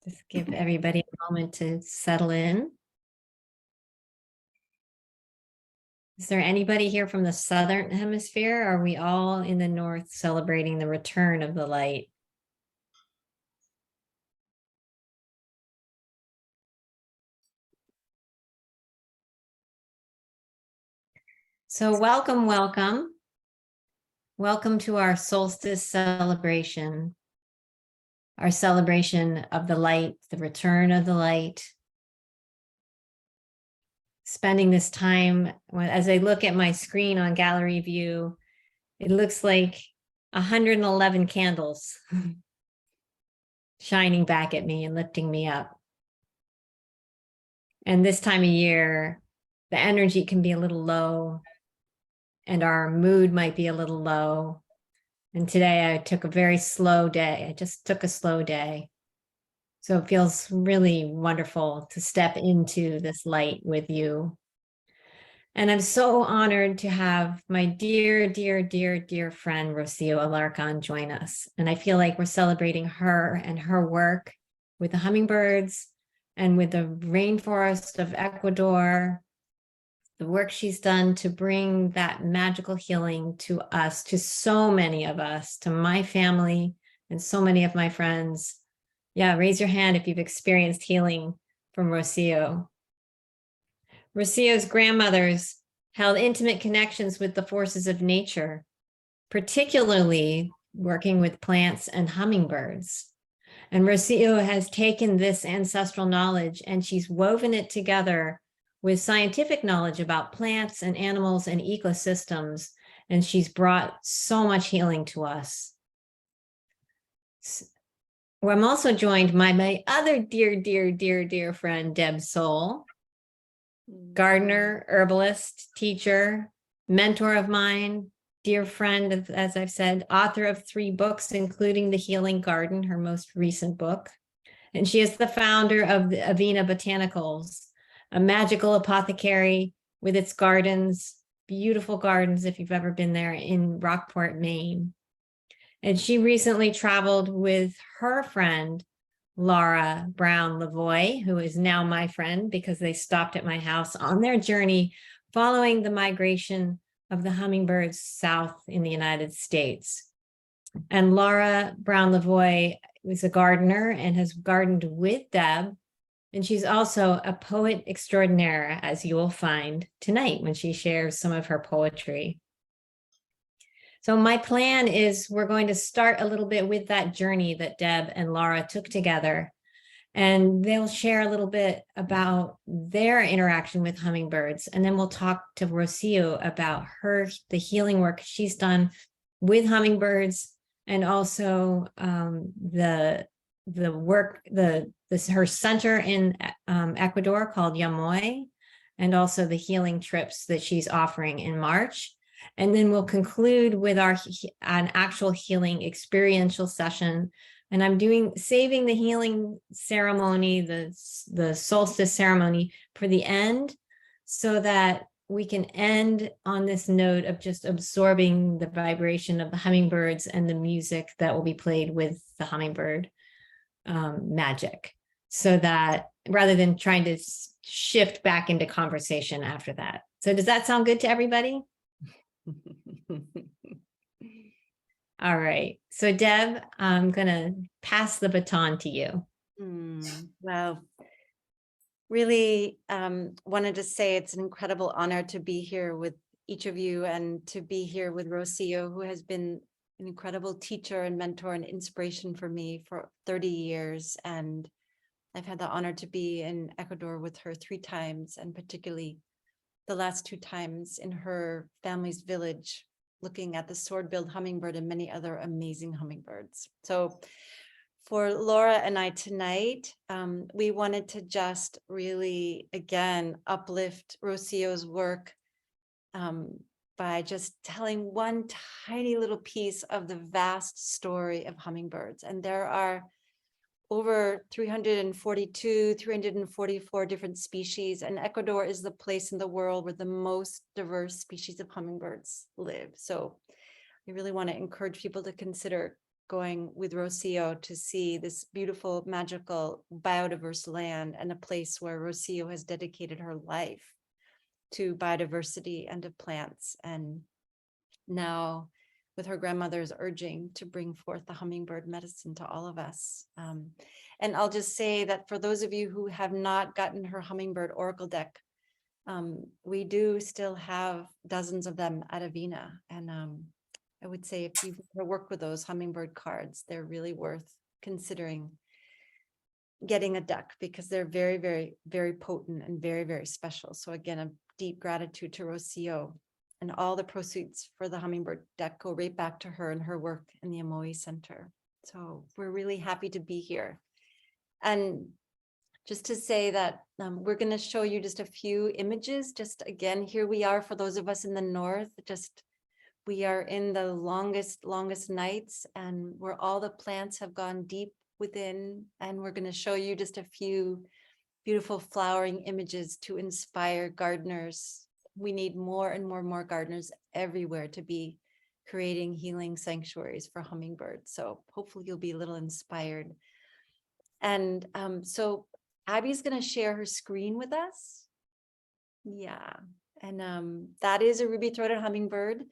Just give everybody a moment to settle in. Is there anybody here from the Southern Hemisphere? Or are we all in the North celebrating the return of the light? So welcome, welcome. Welcome to our solstice celebration, our celebration of the light, the return of the light. Spending this time, as I look at my screen on gallery view, it looks like 111 candles shining back at me and lifting me up. And this time of year, the energy can be a little low and our mood might be a little low. And today I took a very slow day. I just took a slow day. So it feels really wonderful to step into this light with you. And I'm so honored to have my dear, dear, dear, dear friend, Rocío Alarcón, join us. And I feel like we're celebrating her and her work with the hummingbirds and with the rainforest of Ecuador, the work she's done to bring that magical healing to us, to so many of us, to my family and so many of my friends. Yeah, raise your hand if you've experienced healing from Rocío. Rocío's grandmothers held intimate connections with the forces of nature, particularly working with plants and hummingbirds. And Rocío has taken this ancestral knowledge and she's woven it together with scientific knowledge about plants and animals and ecosystems. And she's brought so much healing to us. Well, I'm also joined by my other dear, dear, dear, dear friend, Deb Soule, gardener, herbalist, teacher, mentor of mine, dear friend, as I've said, author of 3 books, including The Healing Garden, her most recent book. And she is the founder of the Avena Botanicals, a magical apothecary with its gardens, beautiful gardens, if you've ever been there, in Rockport, Maine. And she recently traveled with her friend, Laura Brown-Lavoie, who is now my friend because they stopped at my house on their journey following the migration of the hummingbirds south in the United States. And Laura Brown-Lavoie was a gardener and has gardened with Deb. And she's also a poet extraordinaire, as you will find tonight when she shares some of her poetry. So my plan is we're going to start a little bit with that journey that Deb and Laura took together. And they'll share a little bit about their interaction with hummingbirds. And then we'll talk to Rocío about the healing work she's done with hummingbirds, and also her center in Ecuador called IAMOE, and also the healing trips that she's offering in March. And then we'll conclude with an actual healing experiential session. And I'm saving the healing ceremony, the solstice ceremony, for the end, so that we can end on this note of just absorbing the vibration of the hummingbirds and the music that will be played with the hummingbird magic, so that rather than trying to shift back into conversation after that. So does that sound good to everybody? All right. So Deb, I'm going to pass the baton to you. Well, really wanted to say it's an incredible honor to be here with each of you and to be here with Rocío, who has been an incredible teacher and mentor and inspiration for me for 30 years. And I've had the honor to be in Ecuador with her 3 times, and particularly the last 2 times in her family's village, looking at the sword-billed hummingbird and many other amazing hummingbirds. So for Laura and I tonight, we wanted to just really, again, uplift Rocío's work by just telling one tiny little piece of the vast story of hummingbirds. And there are over 344 different species, and Ecuador is the place in the world where the most diverse species of hummingbirds live. So we really want to encourage people to consider going with Rocío to see this beautiful, magical, biodiverse land, and a place where Rocío has dedicated her life to biodiversity and to plants. And now with her grandmother's urging to bring forth the hummingbird medicine to all of us. And I'll just say that for those of you who have not gotten her hummingbird oracle deck, we do still have dozens of them at Avena. And I would say if you've ever worked with those hummingbird cards, they're really worth considering getting a deck, because they're very, very, very potent and very, very special. So again, a deep gratitude to Rocío, and all the proceeds for the hummingbird deck go right back to her and her work in the IAMOE Center. So we're really happy to be here. And just to say that we're going to show you just a few images. Just again, here we are for those of us in the north. We are in the longest nights, and where all the plants have gone deep within. And we're going to show you just a few beautiful flowering images to inspire gardeners. We need more and more gardeners everywhere to be creating healing sanctuaries for hummingbirds. So hopefully you'll be a little inspired. And so Abby's going to share her screen with us. Yeah. And that is a ruby-throated hummingbird.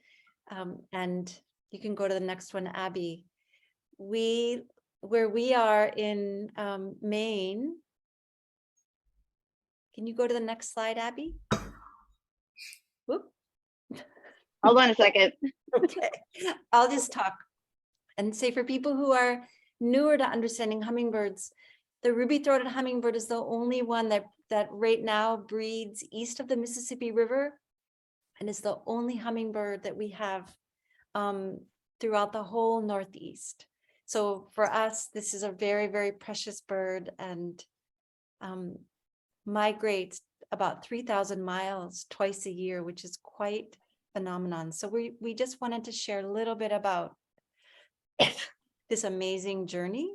And you can go to the next one, Abby. Where we are in Maine. Can you go to the next slide, Abby? Whoop. Hold on a second. Okay, I'll just talk and say, for people who are newer to understanding hummingbirds, the ruby-throated hummingbird is the only one that right now breeds east of the Mississippi River, and is the only hummingbird that we have throughout the whole Northeast. So for us, this is a very, very precious bird, and migrates about 3,000 miles twice a year, which is quite phenomenon. So we just wanted to share a little bit about this amazing journey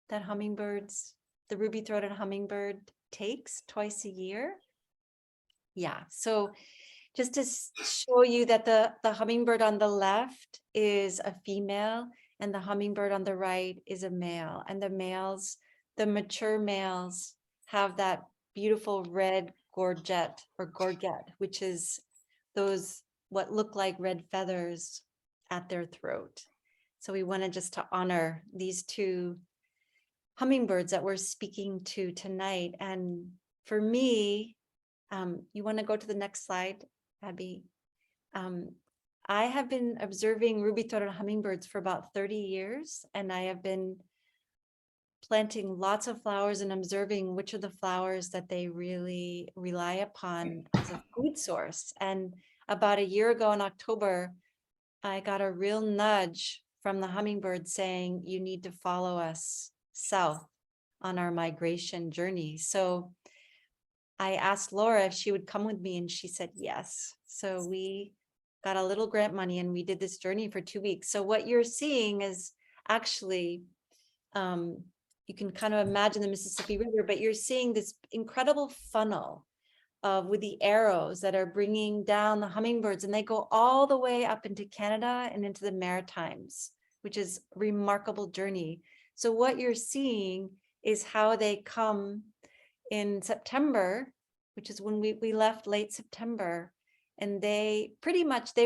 that hummingbirds, the ruby-throated hummingbird, takes twice a year. Yeah, so just to show you that the hummingbird on the left is a female, and the hummingbird on the right is a male. And the males, the mature males, have that beautiful red gorget, which is those what look like red feathers at their throat. So we wanted just to honor these two hummingbirds that we're speaking to tonight. And for me, you want to go to the next slide, Abby? I have been observing ruby-throated hummingbirds for about 30 years, and I have been planting lots of flowers and observing which are the flowers that they really rely upon as a food source. And about a year ago in October, I got a real nudge from the hummingbird saying, you need to follow us south on our migration journey. So I asked Laura if she would come with me, and she said yes. So we got a little grant money and we did this journey for 2 weeks. So what you're seeing is actually, you can kind of imagine the Mississippi River, but you're seeing this incredible funnel with the arrows that are bringing down the hummingbirds, and they go all the way up into Canada and into the Maritimes, which is a remarkable journey. So what you're seeing is how they come in September, which is when we left late September, and they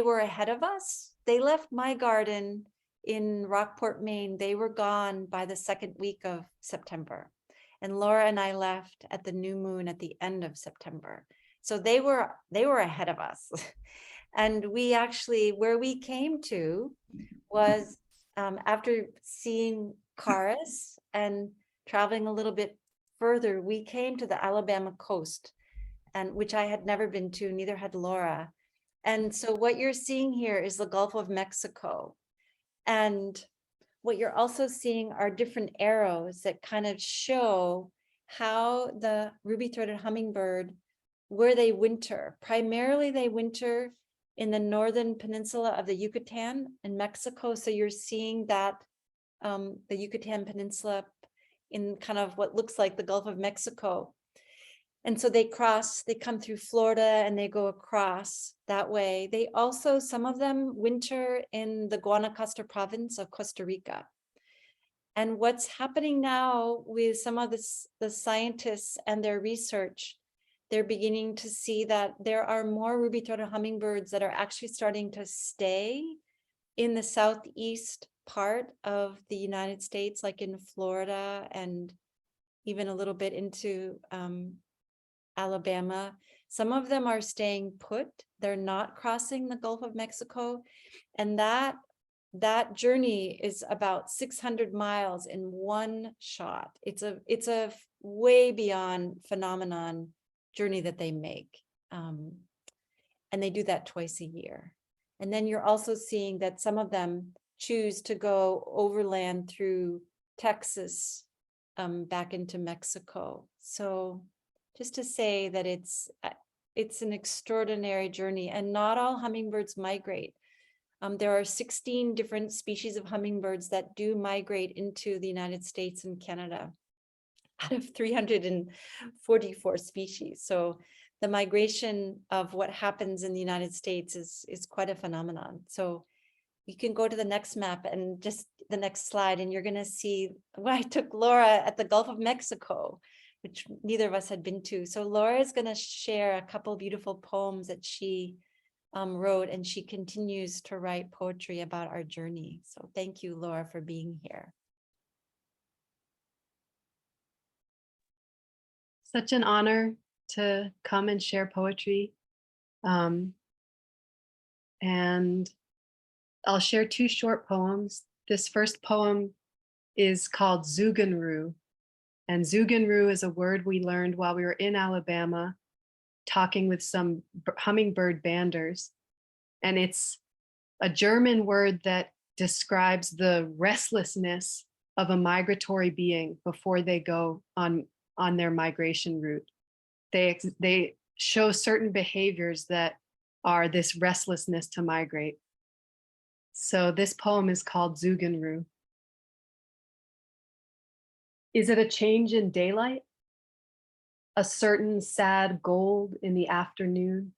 were ahead of us. They left my garden in Rockport, Maine. They were gone by the second week of September. And Laura and I left at the new moon at the end of September. So they were ahead of us. And we actually, where we came to was after seeing Caris and traveling a little bit further, we came to the Alabama coast, and which I had never been to, neither had Laura. And so what you're seeing here is the Gulf of Mexico. And what you're also seeing are different arrows that kind of show how the ruby-throated hummingbird, where they winter. Primarily they winter in the northern peninsula of the Yucatan in Mexico. So you're seeing that the Yucatan Peninsula in kind of what looks like the Gulf of Mexico. And so they come through Florida and they go across that way. They also, some of them winter in the Guanacaste province of Costa Rica. And what's happening now with some of the scientists and their research, they're beginning to see that there are more ruby-throated hummingbirds that are actually starting to stay in the southeast part of the United States, like in Florida and even a little bit into Alabama. Some of them are staying put. They're not crossing the Gulf of Mexico. And that journey is about 600 miles in one shot. It's a way beyond phenomenon journey that they make. And they do that twice a year. And then you're also seeing that some of them choose to go overland through Texas back into Mexico. So just to say that it's an extraordinary journey, and not all hummingbirds migrate. There are 16 different species of hummingbirds that do migrate into the United States and Canada out of 344 species. So the migration of what happens in the United States is quite a phenomenon. So you can go to the next map and just the next slide, and you're going to see where I took Laura at the Gulf of Mexico, which neither of us had been to. So Laura is going to share a couple of beautiful poems that she wrote, and she continues to write poetry about our journey. So thank you, Laura, for being here. Such an honor to come and share poetry. And I'll share two short poems. This first poem is called Zuganru. And Zuganru is a word we learned while we were in Alabama, talking with some hummingbird banders. And it's a German word that describes the restlessness of a migratory being before they go on their migration route. They show certain behaviors that are this restlessness to migrate. So this poem is called Zuganru. Is it a change in daylight? A certain sad gold in the afternoon?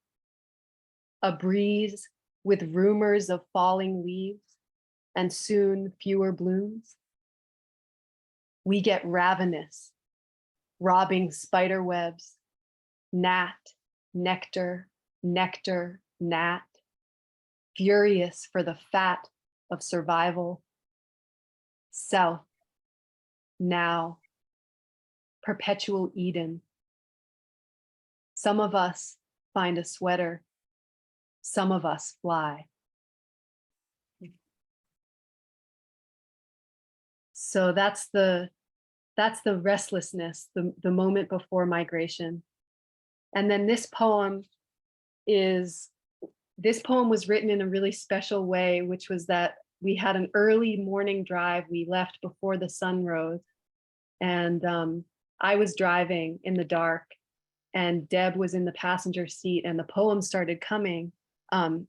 A breeze with rumors of falling leaves and soon fewer blooms? We get ravenous, robbing spider webs, gnat, nectar, nectar, gnat, furious for the fat of survival. South, now, perpetual Eden. Some of us find a sweater, some of us fly. So that's the restlessness, the moment before migration. And then this poem was written in a really special way, which was that we had an early morning drive. We left before the sun rose, and I was driving in the dark, and Deb was in the passenger seat, and the poem started coming.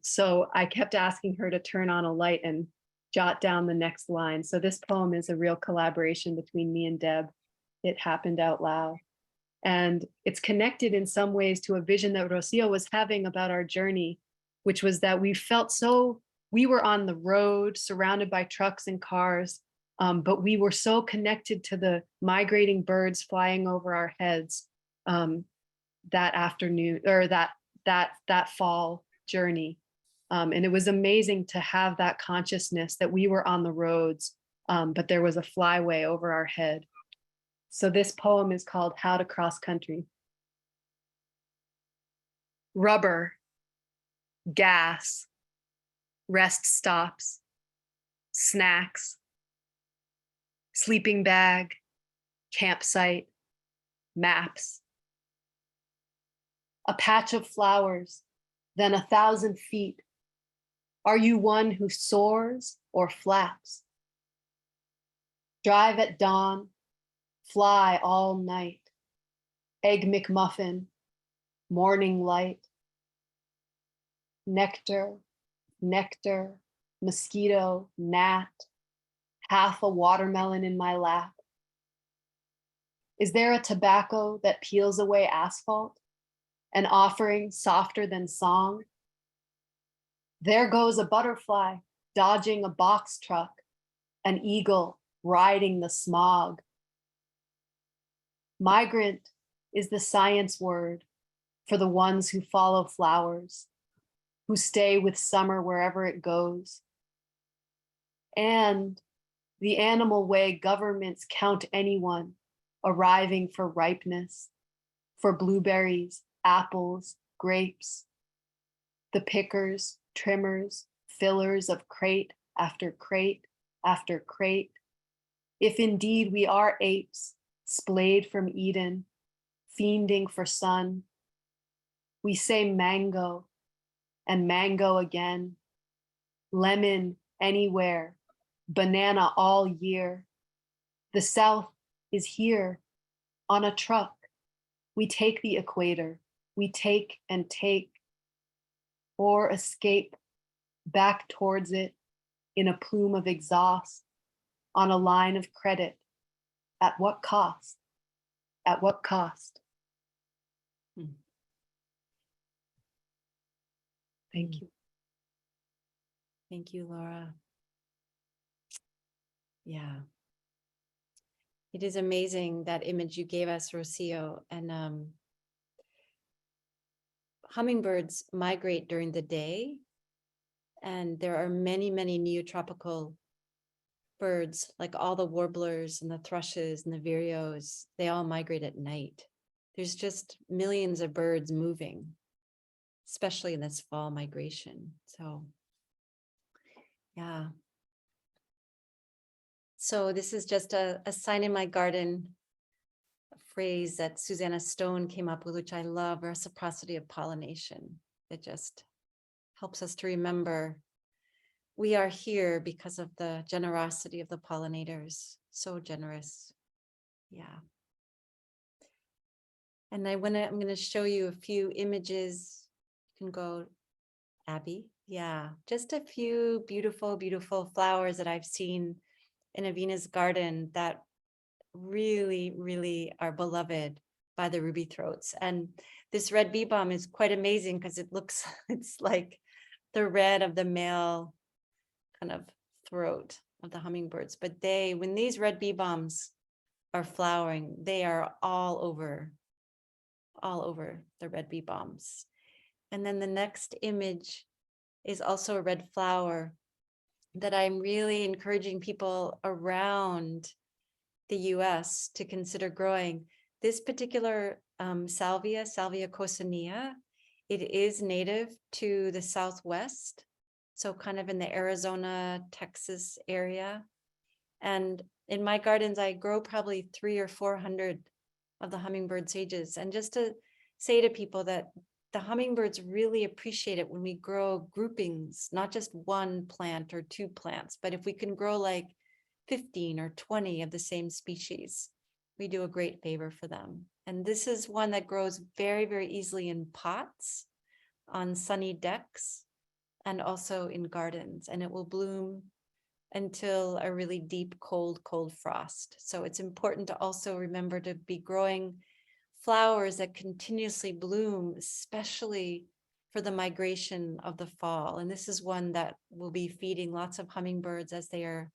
So I kept asking her to turn on a light and jot down the next line. So this poem is a real collaboration between me and Deb. It happened out loud. And it's connected in some ways to a vision that Rocío was having about our journey, which was that we were on the road surrounded by trucks and cars, but we were so connected to the migrating birds flying over our heads that afternoon, or that fall journey. And it was amazing to have that consciousness that we were on the roads, but there was a flyway over our head. So this poem is called How to Cross Country. Rubber, gas, rest stops, snacks, sleeping bag, campsite, maps. A patch of flowers, then 1,000 feet. Are you one who soars or flaps? Drive at dawn, fly all night. Egg McMuffin, morning light. Nectar, nectar, mosquito, gnat, half a watermelon in my lap. Is there a tobacco that peels away asphalt? An offering softer than song? There goes a butterfly dodging a box truck, an eagle riding the smog. Migrant is the science word for the ones who follow flowers, who stay with summer wherever it goes. And the animal way governments count anyone arriving for ripeness, for blueberries, apples, grapes, the pickers, trimmers, fillers of crate after crate after crate. If indeed we are apes, splayed from Eden, fiending for sun, we say mango and mango again, lemon anywhere, banana all year. The South is here on a truck. We take the equator, we take and take, or escape back towards it in a plume of exhaust, on a line of credit. At what cost? At what cost? Thank you. Thank you, Laura. Yeah. It is amazing, that image you gave us, Rocío. And hummingbirds migrate during the day. And there are many, many neotropical birds, like all the warblers and the thrushes and the vireos, they all migrate at night. There's just millions of birds moving, especially in this fall migration. So, yeah. So this is just a sign in my garden, a phrase that Susanna Stone came up with, which I love, reciprocity of pollination. It just helps us to remember we are here because of the generosity of the pollinators. So generous. Yeah. And I'm going to show you a few images. You can go, Abby. Yeah, just a few beautiful, beautiful flowers that I've seen in Avina's garden that really, really are beloved by the ruby throats. And this red bee balm is quite amazing because it looks, it's like the red of the male kind of throat of the hummingbirds. But when these red bee balms are flowering, they are all over the red bee balms. And then the next image is also a red flower that I'm really encouraging people around the US to consider growing. This particular Salvia coccinea, it is native to the Southwest, so kind of in the Arizona, Texas area. And in my gardens, I grow probably 300 or 400 of the hummingbird sages. And just to say to people that the hummingbirds really appreciate it when we grow groupings, not just one plant or two plants, but if we can grow like 15 or 20 of the same species, we do a great favor for them. And this is one that grows very, very easily in pots, on sunny decks, and also in gardens. And it will bloom until a really deep, cold frost. So it's important to also remember to be growing flowers that continuously bloom, especially for the migration of the fall. And this is one that will be feeding lots of hummingbirds as they're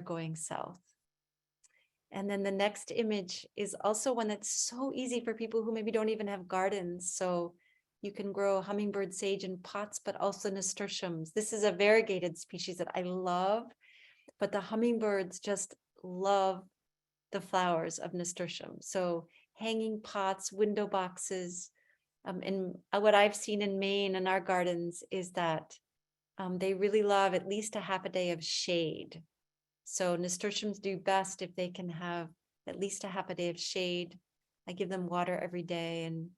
going south. And then the next image is also one that's so easy for people who maybe don't even have gardens. So you can grow hummingbird sage in pots, but also nasturtiums. This is a variegated species that I love, but the hummingbirds just love the flowers of nasturtium. So hanging pots, window boxes. And what I've seen in Maine in our gardens is that they really love at least a half a day of shade. So nasturtiums do best if they can have at least a half a day of shade. I give them water every day, and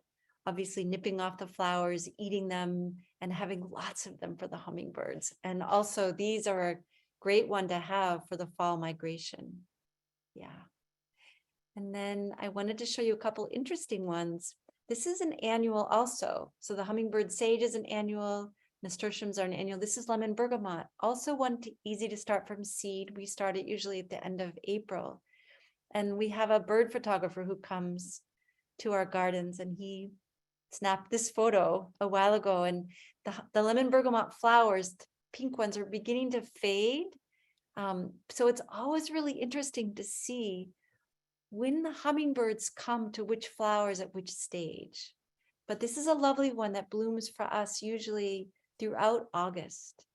obviously nipping off the flowers, eating them, and having lots of them for the hummingbirds. And also these are a great one to have for the fall migration. Yeah. And then I wanted to show you a couple interesting ones. This is an annual also. So the hummingbird sage is an annual, nasturtiums are an annual. This is lemon bergamot, also one easy to start from seed. We start it usually at the end of April. And we have a bird photographer who comes to our gardens, and he snapped this photo a while ago. And the lemon bergamot flowers, the pink ones, are beginning to fade. So it's always really interesting to see when the hummingbirds come to which flowers at which stage. But this is a lovely one that blooms for us usually throughout August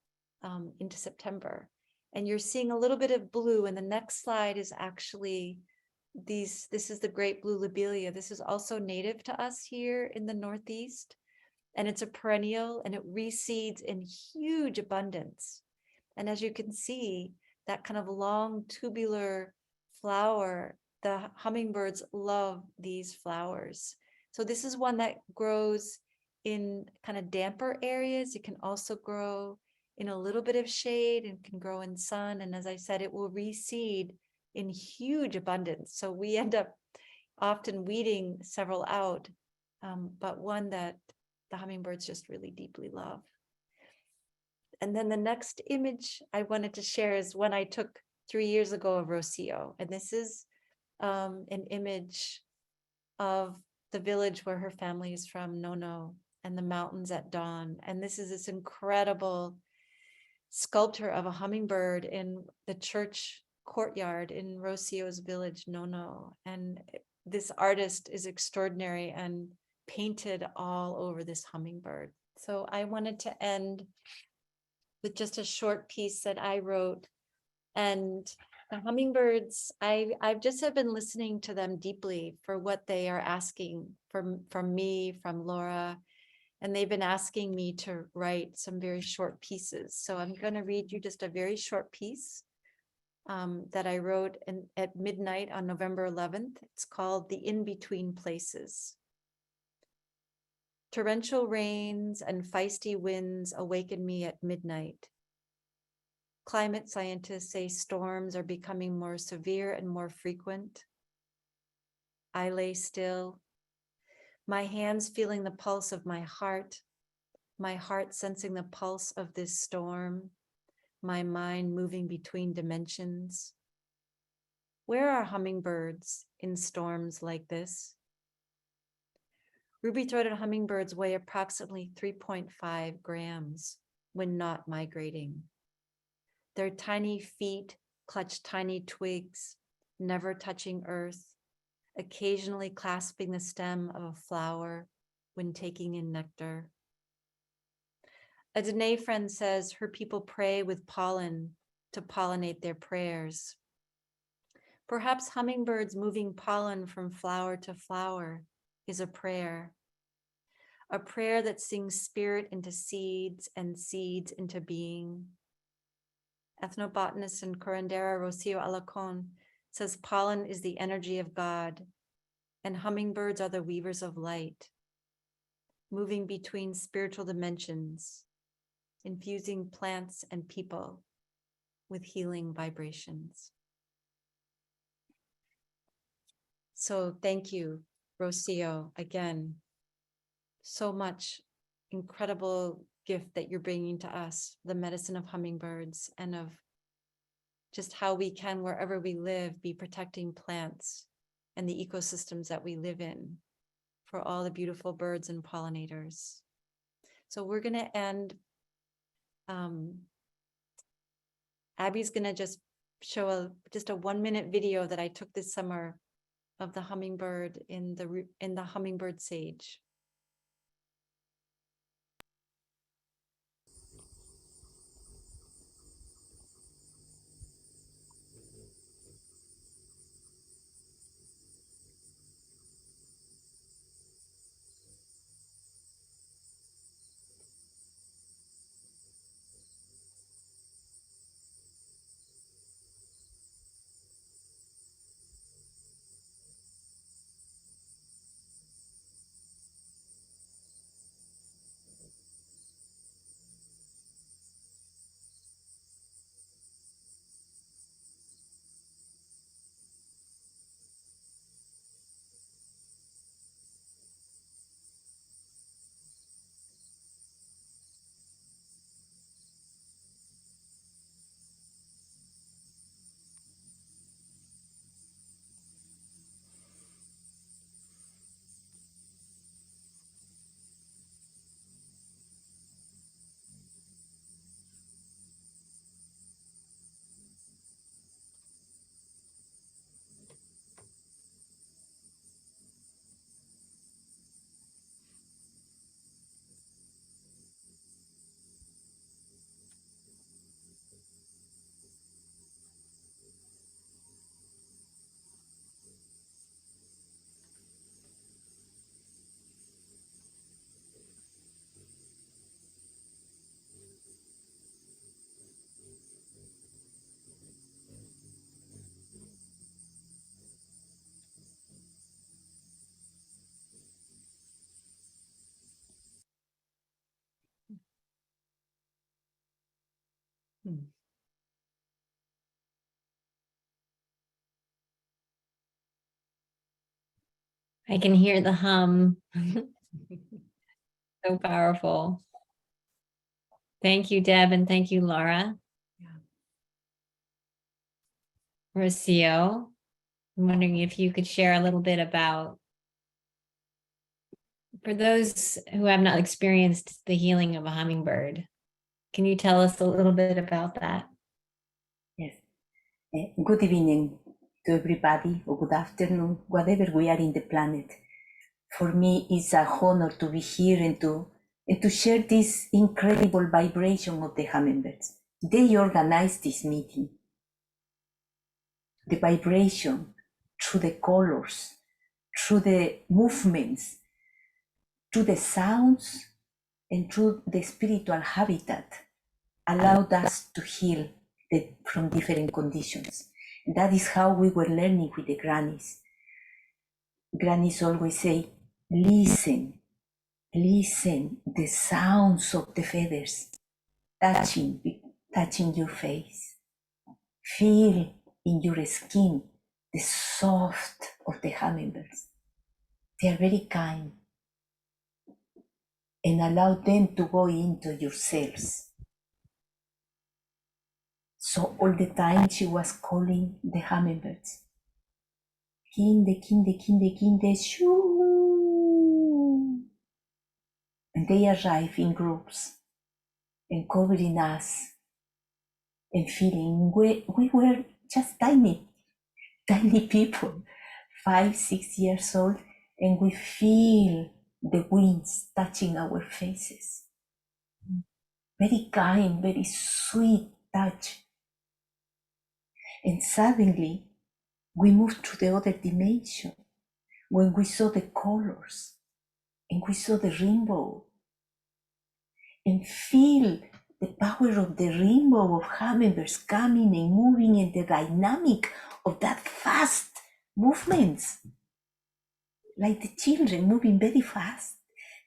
into September. And you're seeing a little bit of blue, and the next slide is actually this is the great blue lobelia. This is also native to us here in the Northeast, and it's a perennial, and it reseeds in huge abundance. And as you can see, that kind of long tubular flower, the hummingbirds love these flowers. So this is one that grows in kind of damper areas. It can also grow in a little bit of shade and can grow in sun. And as I said, it will reseed in huge abundance. So we end up often weeding several out, but one that the hummingbirds just really deeply love. And then the next image I wanted to share is one I took 3 years ago of Rocío. And this is an image of the village where her family is from, Nono, and the mountains at dawn. And this is this incredible sculpture of a hummingbird in the church courtyard in Rocío's village, Nono. And this artist is extraordinary and painted all over this hummingbird. So I wanted to end with just a short piece that I wrote. And the hummingbirds, I've just have been listening to them deeply for what they are asking from me, from Laura. And they've been asking me to write some very short pieces. So I'm going to read you just a very short piece that I wrote at midnight on November 11th. It's called The In-Between Places. Torrential rains and feisty winds awaken me at midnight. Climate scientists say storms are becoming more severe and more frequent. I lay still, my hands feeling the pulse of my heart sensing the pulse of this storm, my mind moving between dimensions. Where are hummingbirds in storms like this? Ruby-throated hummingbirds weigh approximately 3.5 grams when not migrating. Their tiny feet clutch tiny twigs, never touching earth, occasionally clasping the stem of a flower when taking in nectar. A Dene friend says her people pray with pollen to pollinate their prayers. Perhaps hummingbirds moving pollen from flower to flower is a prayer that sings spirit into seeds and seeds into being. Ethnobotanist and curandera Rocío Alarcón says pollen is the energy of God, and hummingbirds are the weavers of light, moving between spiritual dimensions, infusing plants and people with healing vibrations. So thank you, Rocío, again. So much incredible gift that you're bringing to us, the medicine of hummingbirds, and of just how we can, wherever we live, be protecting plants and the ecosystems that we live in for all the beautiful birds and pollinators. So we're going to end. Abby's going to just show just a 1-minute video that I took this summer of the hummingbird in the hummingbird sage. I can hear the hum. So powerful. Thank you, Deb, and thank you, Laura. Rocío, I'm wondering if you could share a little bit about, for those who have not experienced the healing of a hummingbird, can you tell us a little bit about that? Yes. Good evening to everybody, or good afternoon, whatever we are in the planet. For me, it's a honor to be here and to share this incredible vibration of the hummingbirds. They organized this meeting. The vibration through the colors, through the movements, through the sounds, and through the spiritual habitat allowed us to heal from different conditions. That is how we were learning with the grannies. Grannies always say, listen, listen, the sounds of the feathers touching your face. Feel in your skin the soft of the hummingbirds. They are very kind. And allow them to go into your cells. So all the time she was calling the hummingbirds. Kinde, kinde, kinde, kinde, shoo. And they arrive in groups and covering us and feeling we were just tiny people, 5, 6 years old, and we feel the winds touching our faces. Very kind, very sweet touch. And suddenly, we moved to the other dimension when we saw the colors and we saw the rainbow and feel the power of the rainbow of hummingbirds coming and moving and the dynamic of that fast movements. Like the children moving very fast.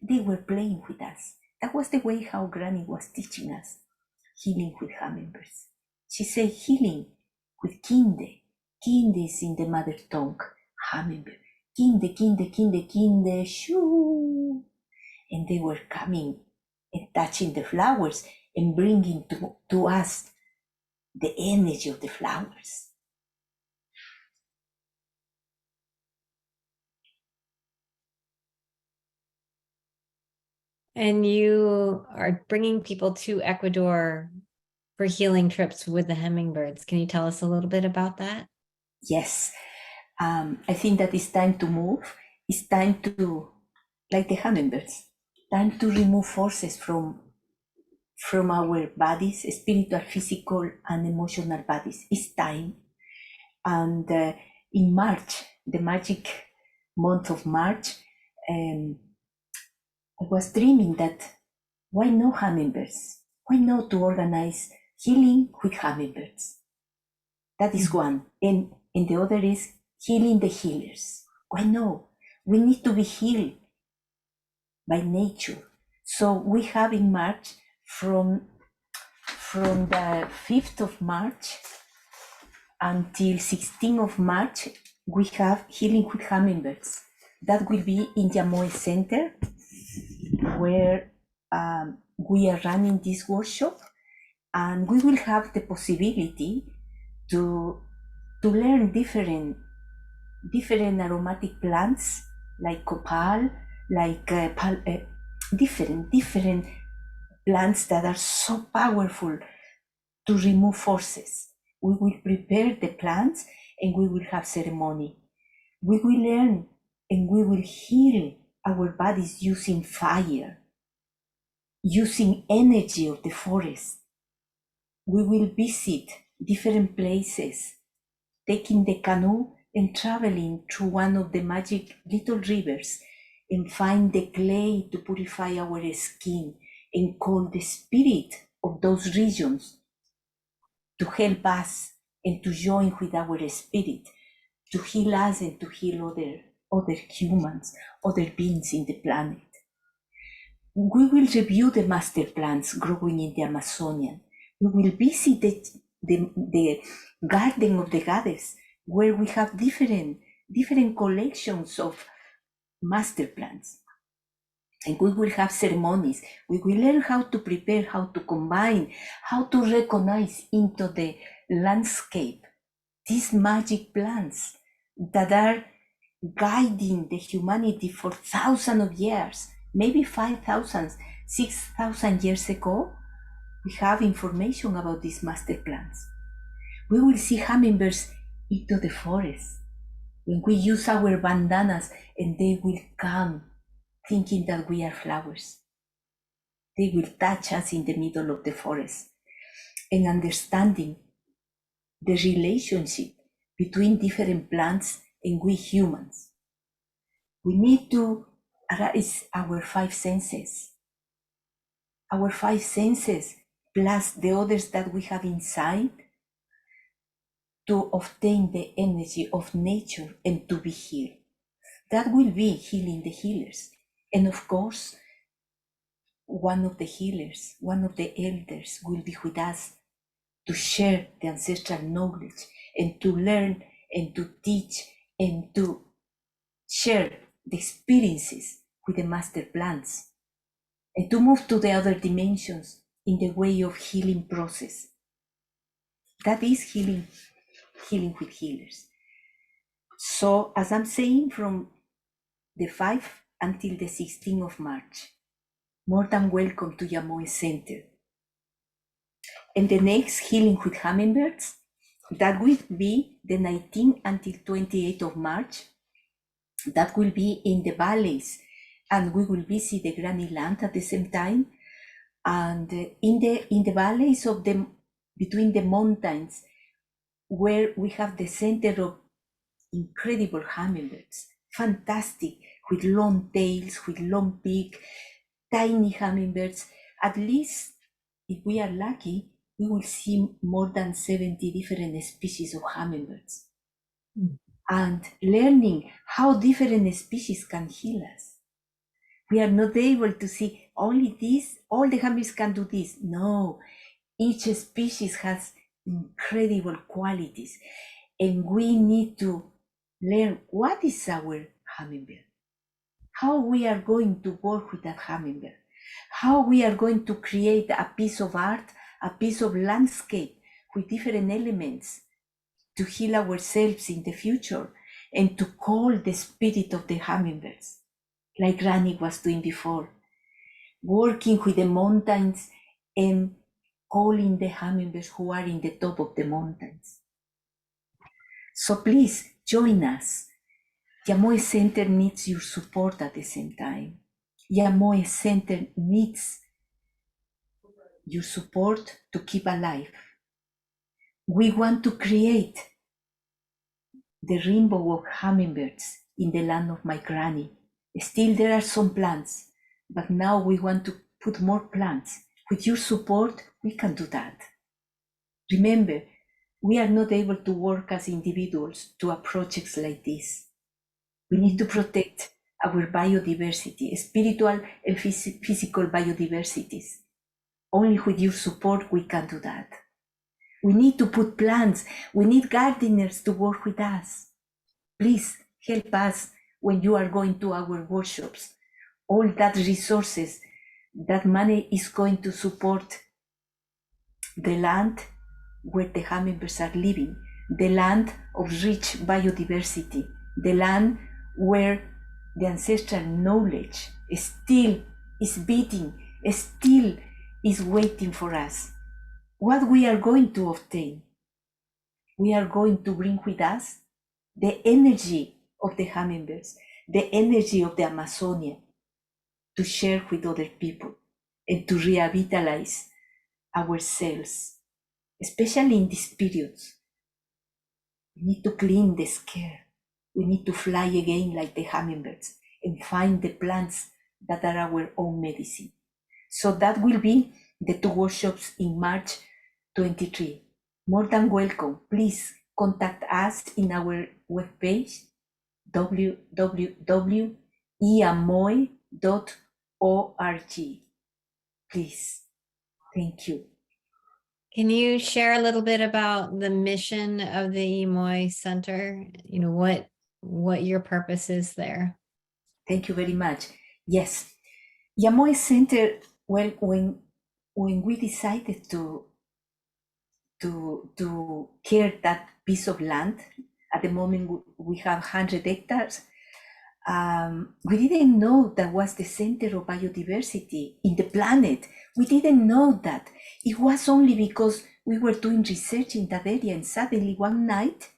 They were playing with us. That was the way how Granny was teaching us healing with hummingbirds. She said healing with kinde. Kinde is in the mother tongue, hummingbird. Kinde, kinde, kinde, kinde, shoo. And they were coming and touching the flowers and bringing to us the energy of the flowers. And you are bringing people to Ecuador for healing trips with the hummingbirds. Can you tell us a little bit about that? Yes, I think that it's time to move. It's time to, like the hummingbirds, time to remove forces from our bodies, spiritual, physical, and emotional bodies. It's time. And in March, the magic month of March, I was dreaming that why no hummingbirds? Why not to organize healing with hummingbirds? That is one. And the other is healing the healers. Why no? We need to be healed by nature. So we have in March, from the 5th of March until 16th of March, we have healing with hummingbirds. That will be in the IAMOE Center, where we are running this workshop, and we will have the possibility to learn different aromatic plants like copal, like different plants that are so powerful to remove forces. We will prepare the plants and we will have ceremony. We will learn and we will heal our bodies using fire, using energy of the forest. We will visit different places, taking the canoe and traveling through one of the magic little rivers and find the clay to purify our skin and call the spirit of those regions to help us and to join with our spirit, to heal us and to heal other humans, other beings in the planet. We will review the master plants growing in the Amazonian. We will visit the garden of the goddess, where we have different collections of master plants. And we will have ceremonies. We will learn how to prepare, how to combine, how to recognize into the landscape these magic plants that are guiding the humanity for thousands of years, maybe 5,000, 6,000 years ago. We have information about these master plants. We will see hummingbirds into the forest when we use our bandanas, and they will come thinking that we are flowers. They will touch us in the middle of the forest, and understanding the relationship between different plants and we humans. We need to arise our five senses. Our five senses, plus the others that we have inside, to obtain the energy of nature and to be healed. That will be healing the healers. And of course, one of the healers, one of the elders will be with us to share the ancestral knowledge and to learn and to teach and to share the experiences with the master plants and to move to the other dimensions in the way of healing process. That is healing with healers. So as I'm saying, from the 5th until the 16th of March, more than welcome to IAMOE Center. And the next Healing with Hummingbirds, that will be the 19th until 28th of March. That will be in the valleys, and we will visit the Granny Land at the same time. And in the valleys of between the mountains, where we have the center of incredible hummingbirds, fantastic, with long tails, with long beak, tiny hummingbirds. At least, if we are lucky, we will see more than 70 different species of hummingbirds. And learning how different species can heal us. We are not able to see only this, all the hummingbirds can do this. No, each species has incredible qualities, and we need to learn what is our hummingbird, how we are going to work with that hummingbird, how we are going to create a piece of art, a piece of landscape with different elements to heal ourselves in the future and to call the spirit of the hummingbirds, like Granny was doing before, working with the mountains and calling the hummingbirds who are in the top of the mountains. So please join us. IAMOE Center needs your support at the same time. IAMOE Center needs your support to keep alive. We want to create the rainbow of hummingbirds in the land of my granny. Still there are some plants, but now we want to put more plants. With your support, we can do that. Remember, we are not able to work as individuals to projects like this. We need to protect our biodiversity, spiritual and physical biodiversities. Only with your support we can do that. We need to put plants. We need gardeners to work with us. Please help us when you are going to our workshops. All that resources, that money is going to support the land where the hummingbirds are living, the land of rich biodiversity, the land where the ancestral knowledge still is beating, still is waiting for us. What we are going to obtain? We are going to bring with us the energy of the hummingbirds, the energy of the Amazonia, to share with other people and to revitalize ourselves, especially in these periods. We need to clean the scare. We need to fly again like the hummingbirds and find the plants that are our own medicine. So that will be the 2 workshops in March 23. More than welcome. Please contact us in our webpage, www.iamoe.org. Please. Thank you. Can you share a little bit about the mission of the IAMOE Center? You know, what your purpose is there? Thank you very much. Yes, IAMOE Center, well, when we decided to care that piece of land, at the moment we have 100 hectares, we didn't know that was the center of biodiversity in the planet. We didn't know that. It was only because we were doing research in that area, and suddenly one night,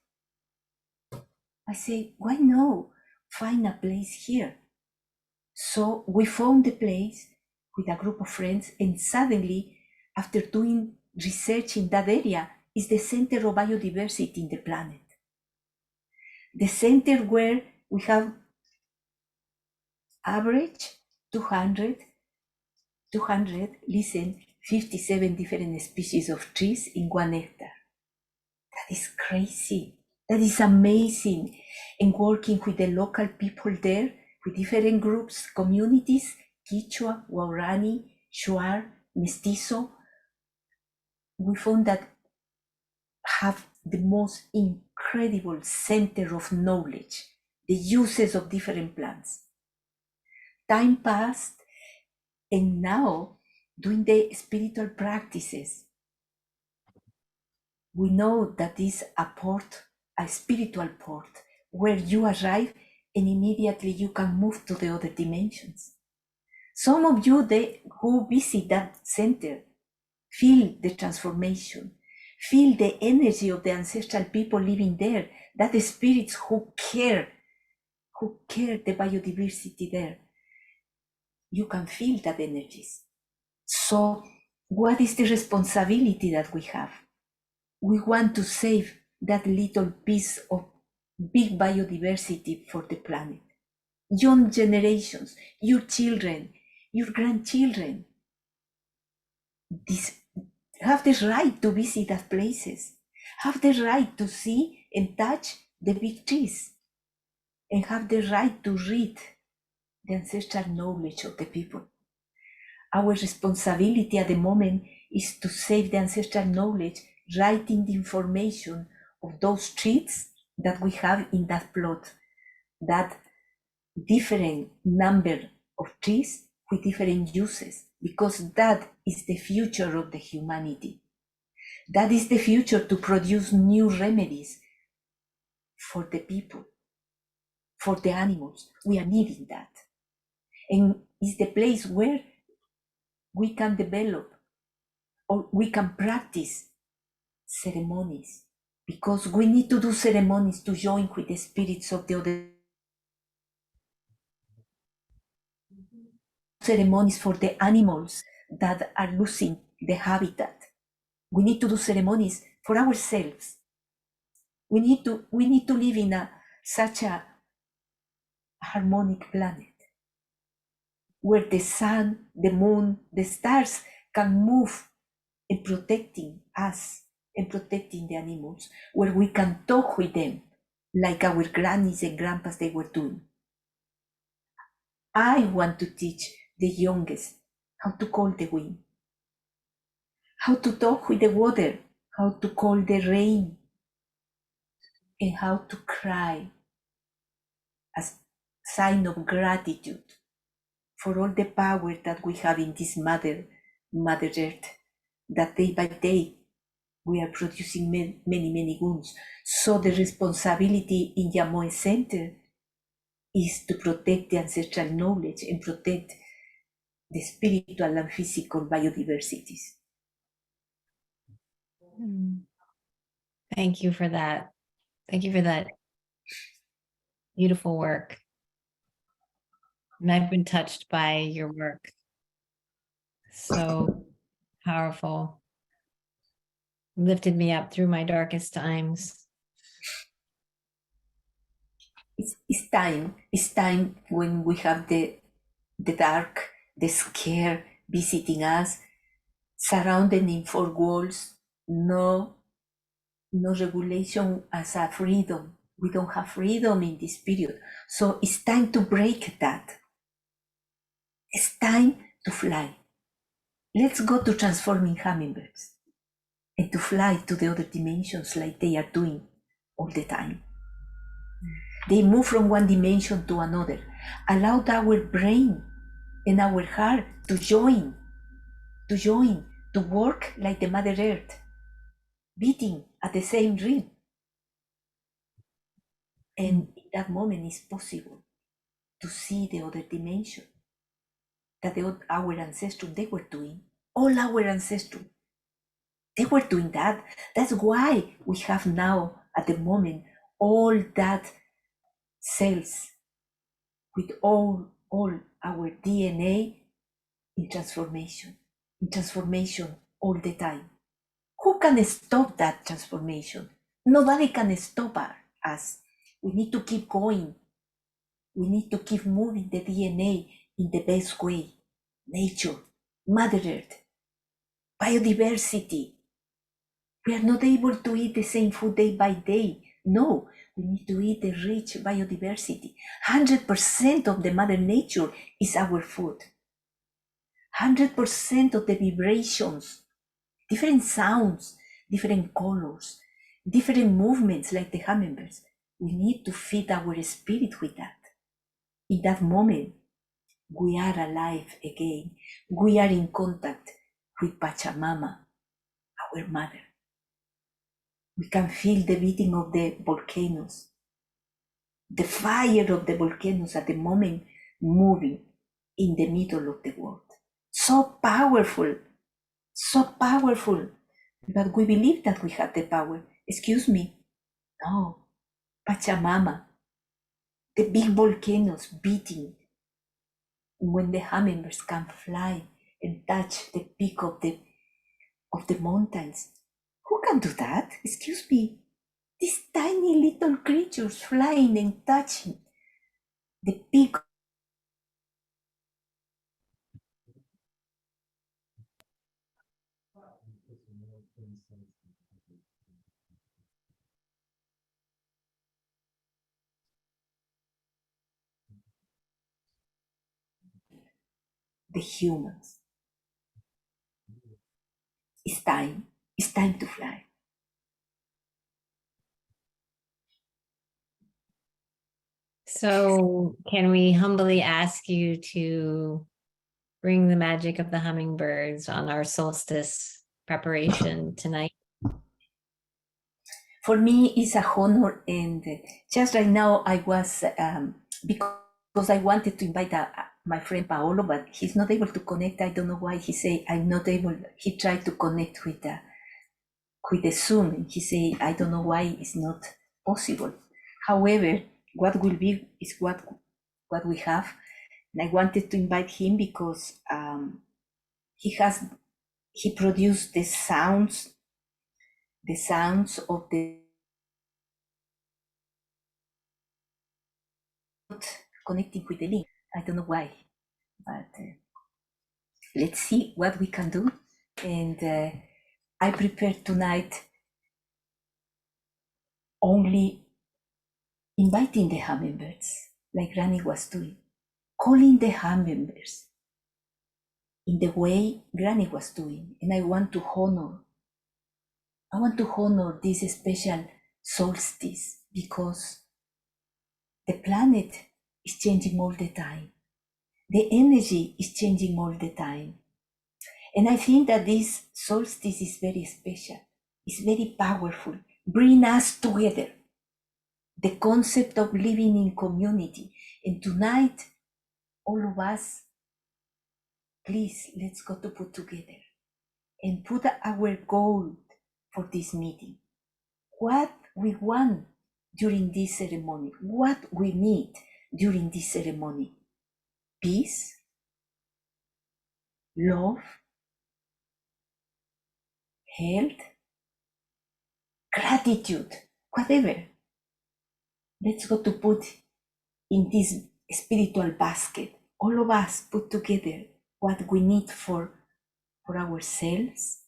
I said, why no, find a place here? So we found the place with a group of friends, and suddenly, after doing research in that area, is the center of biodiversity in the planet. The center where we have average 200, listen, 57 different species of trees in 1 hectare. That is crazy. That is amazing. And working with the local people there, with different groups, communities, Quichua, Waurani, Shuar, Mestizo, we found that have the most incredible center of knowledge, the uses of different plants. Time passed, and now doing the spiritual practices, we know that is a port, a spiritual port, where you arrive and immediately you can move to the other dimensions. Some of you who visit that center feel the transformation, feel the energy of the ancestral people living there, that the spirits who care the biodiversity there. You can feel that energies. So what is the responsibility that we have? We want to save that little piece of big biodiversity for the planet. Young generations, your children, your grandchildren, have the right to visit those places, have the right to see and touch the big trees, and have the right to read the ancestral knowledge of the people. Our responsibility at the moment is to save the ancestral knowledge, writing the information of those trees that we have in that plot, that different number of trees with different uses, because that is the future of the humanity. That is the future to produce new remedies for the people, for the animals. We are needing that. And it's the place where we can develop or we can practice ceremonies, because we need to do ceremonies to join with the spirits of the other. Ceremonies for the animals that are losing the habitat. We need to do ceremonies for ourselves. We need to live in such a harmonic planet where the sun, the moon, the stars can move in protecting us and protecting the animals, where we can talk with them like our grannies and grandpas they were doing. I want to teach the youngest how to call the wind, how to talk with the water, how to call the rain, and how to cry as sign of gratitude for all the power that we have in this Mother Earth, that day by day we are producing many wounds. So the responsibility in IAMOE Center is to protect the ancestral knowledge and protect the spiritual and physical biodiversities. Thank you for that. Thank you for that beautiful work. And I've been touched by your work. So powerful. Lifted me up through my darkest times. It's time when we have the dark, the scare visiting us, surrounded in four walls, no regulation as a freedom. We don't have freedom in this period. So it's time to break that. It's time to fly. Let's go to transforming hummingbirds. and to fly to the other dimensions like they are doing all the time. They move from one dimension to another. Allow our brain and our heart to join, to work like the Mother Earth, beating at the same rhythm. And in that moment, it's possible to see the other dimension that our ancestors, they were doing. All our ancestors, they were doing that. That's why we have now, at the moment, all that cells with all our DNA in transformation all the time. Who can stop that transformation? Nobody can stop us. We need to keep going. We need to keep moving the DNA in the best way. Nature, Mother Earth, biodiversity. We are not able to eat the same food day by day. No, we need to eat the rich biodiversity. 100% of the Mother Nature is our food. 100% of the vibrations, different sounds, different colors, different movements like the hummingbirds. We need to feed our spirit with that. In that moment, we are alive again. We are in contact with Pachamama, our mother. We can feel the beating of the volcanoes, the fire of the volcanoes at the moment moving in the middle of the world. So powerful, but we believe that we have the power. Excuse me, no, Pachamama, the big volcanoes beating. When the hummingbirds can fly and touch the peak of the mountains. Who can do that? Excuse me. These tiny little creatures flying and touching the peak. The humans. It's time to fly. So can we humbly ask you to bring the magic of the hummingbirds on our solstice preparation tonight? For me, it's a honor, and just right now I was, because I wanted to invite my friend Paolo, but he's not able to connect. I don't know why. He said, I'm not able. He tried to connect with the Zoom, and he said, I don't know why it's not possible. However, what will be is what we have. And I wanted to invite him because he produced the sounds of the connecting with the link. I don't know why, but let's see what we can do. And I prepared tonight only inviting the hummingbirds, like Granny was doing, calling the hummingbirds in the way Granny was doing. And I want to honor this special solstice because the planet is changing all the time. The energy is changing all the time. And I think that this solstice is very special. It's very powerful. Bring us together. The concept of living in community. And tonight, all of us, please, let's go to put together and put our goal for this meeting. What we want during this ceremony, what we need during this ceremony. Peace, love, health, gratitude, whatever. Let's go to put in this spiritual basket. All of us put together what we need for ourselves,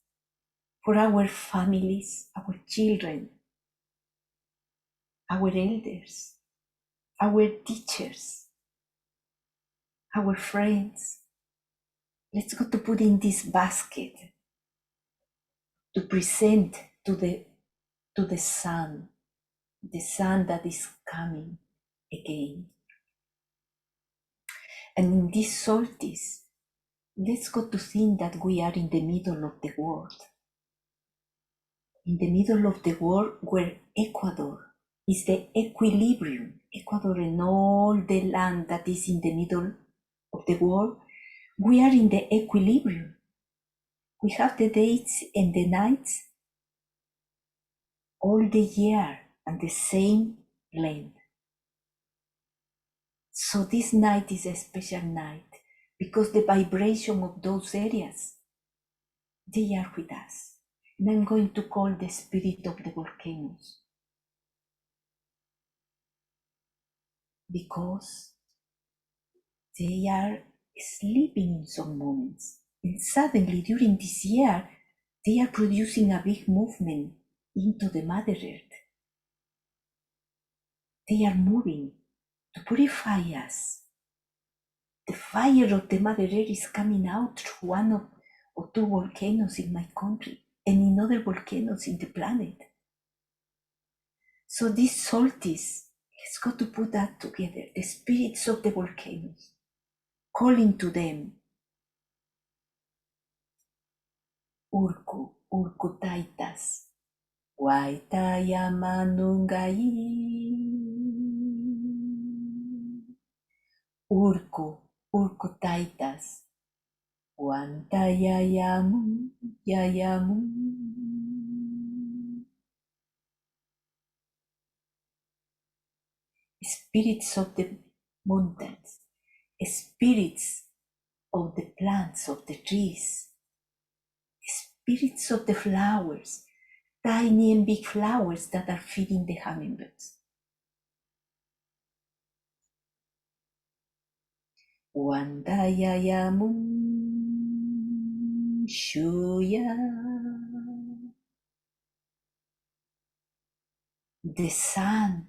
for our families, our children, our elders, our teachers, our friends. Let's go to put in this basket to present to the sun that is coming again. And in this solstice, let's go to think that we are in the middle of the world. In the middle of the world where Ecuador is the equilibrium. Ecuador and all the land that is in the middle of the world, we are in the equilibrium. We have the days and the nights all the year and the same length. So this night is a special night because the vibration of those areas, they are with us. And I'm going to call the spirit of the volcanoes because they are sleeping in some moments. And suddenly during this year, they are producing a big movement into the Mother Earth. They are moving to purify us. The fire of the Mother Earth is coming out through one or two volcanoes in my country and in other volcanoes in the planet. So this solstice has got to put that together, the spirits of the volcanoes, calling to them, Urku, Urku Taitas, Waitaya Manungai, Urku, Urku Taitas, Wantaya Yamu, Yayamu. Spirits of the mountains, spirits of the plants, of the trees, spirits of the flowers, tiny and big flowers that are feeding the hummingbirds. Wandayayamun Shuya. The sun